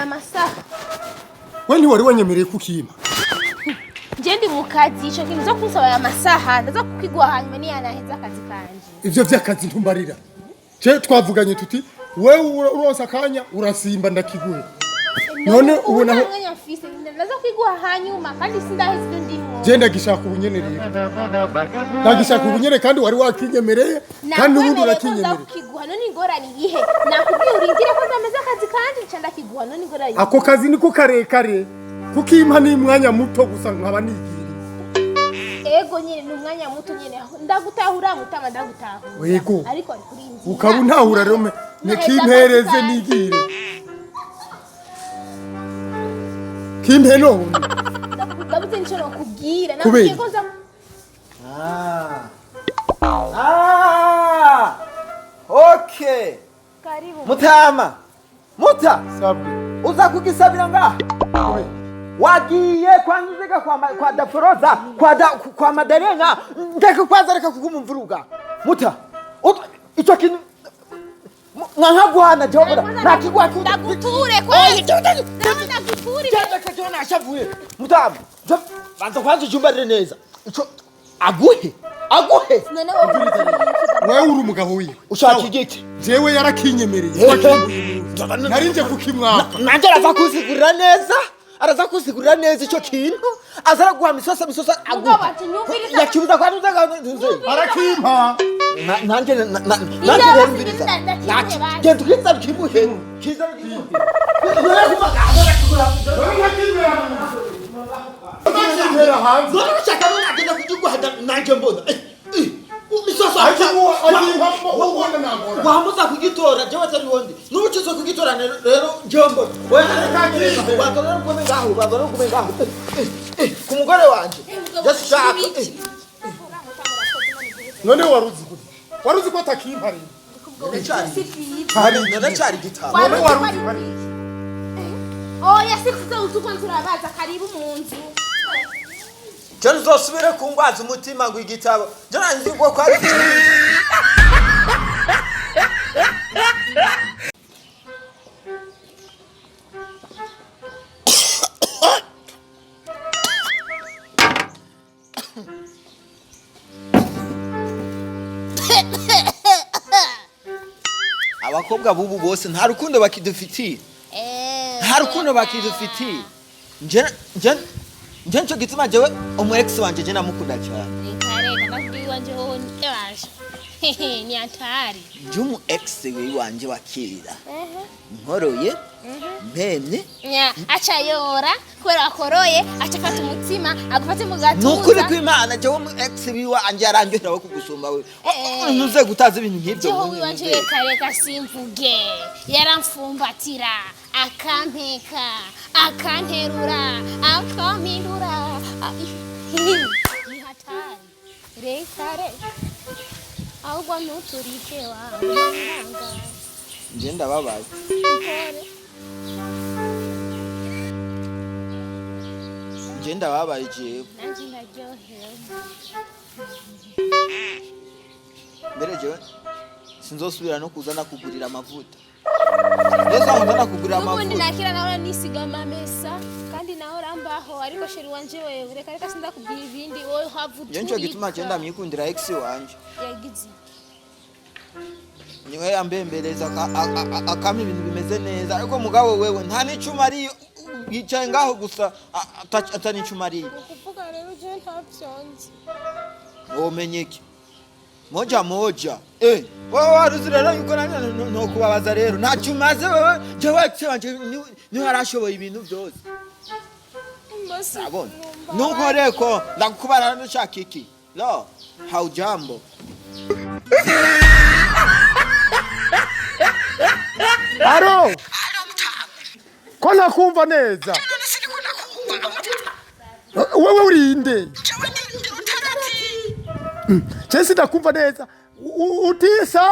aya masaha we ntiwari wanyemereye kukima nje ndi mu kazi ico kintu zo kunsaba aya masaha ndaza kukigwa hanyuma ni yanaheza akazi kanje ivyo vy'akazi ntumbarira je twavuganye tuti wewe uronsa kanya urasimba ndakiguhe none ubona ho mwanya mfise ndaza kukigwa hanyuma kandi sindaheze ibyo ndimo je ndagishaka ubunyenereye ndagishaka ubunyere kandi wari wakinyemereye kandi ubundi urakinyemereye kukigwa none ingorane ihe nakubwiye urindire ko ndameze akazi kandi nca ndakigwa none ingorane ako kazi niko karekare kukimpa ni mwanya muto gusa nkaba nigiriye ego nyine ni umwanya muto nyine ndagutahura mutama ndagutahura yego ariko ari kuri inzi ukaba untahura rero nekimpereze nigire kimpe none ndabuze nico nokubwira nakubwiye ko nza Okay. karibu Mutama. Muta. sabwe Uza kugisabira ngaha. Wagiye kwanyuzeka kwa Daforoza, kwa Madarena, ndeke kwanza reka kugumumvuruga. Muta. Ico kintu nkaguhana jobora nakigwa ndaguture kwa ndaguture cyangwa cyona ashavuye. Mutama. Banza kwanza jumbarire neza. Ico aguhe. none wewe uri umugabo wiwe Ushaka igiti. jewe yarakinyemereye narinje kukimwaka Nanje araza kusigurira neza ico kintu azara guha misosa yakibuza kwa ntuza arakimpa nanje rero mbiriza genda ukitsa kimuhe kiza nanje mbona misosa wamuza kugitora jewe atari wondi nubucizo kugitora rero jombo watorera kume ngaho ku mugore wanje yashaka none waruzi ko atakimpa rero none gitabo none waruzi oya sikuze utuko turabaza karibu mu nzu Jana uzosubire kungwaza umutima ngo igitabo. Jana nzigwa kwa abakobwa bubu bose nta rukundo bakidufitiye. Nta rukundo bakidufitiye. Njencho gituma jewe ex wanje je namukunda cyane. Kareka nakubwiye wanje ho nibasha. Ni atari. Jumu ex wanje wakirira. Nkoroye. Mpemye. Nya acha yora kwera koroye acha fata umutima agufate mu gatuza. Nukuri kw'Imana jewe ex wanje arangera wo kugusumba we. Nuze gutaza ibintu nk'ibyo. Jewe wanje kareka simvuge. Yaramfumbatira akampeka akanterura akampindura ni hatari rekare ahubwo nuturike wanga nje ndababaye nje ndababaye jewe nanjye ndaryohewe mbere jewe sinzosubira no kuzana kugurira amavuta Neza ndana kugura amavuta. Ubundi nakira nawe nisigama amesa kandi naho rambaho ariko sheri wanje wewe reka sinda kubwira ibindi wowe havuta. Yencho gituma cyenda myikundira ex wanje. Yagize. Niwe yambembeleza akama ibintu bimeze neza ariko mugabo wewe nta nicuma ari yicaye ngaho gusa atani nicuma ari. Ukuvuga rero je ntavyonze. Omenyeki. Moja wewe waruzira yuko no kubabaza rero nta cyumaze wewe je wanje ni harashoboye ibintu byose abona nunkoreko ndakubara ndashaka iki lo haujambo Aro ko nakumva neza wewe urinde Chesi ndakumva neza utisa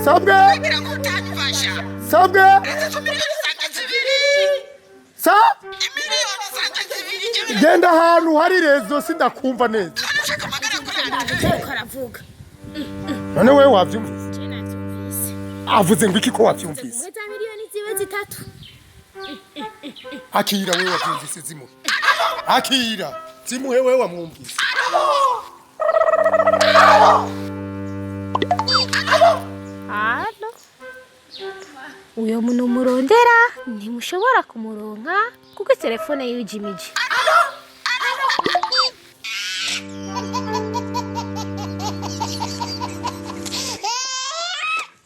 sabwe sa genda ahantu hari rezo sindakumva neza none wewe wavyumvise avuze ngo iki ko wavyumvise miliyoni ziwe zitatu Akira wewe wavyumvise zimuhe. Akira zimuhe wewe wamwumvise. Halo. Uyo muntu murondera ntimushobora kumuronka kuko telefone yujimije.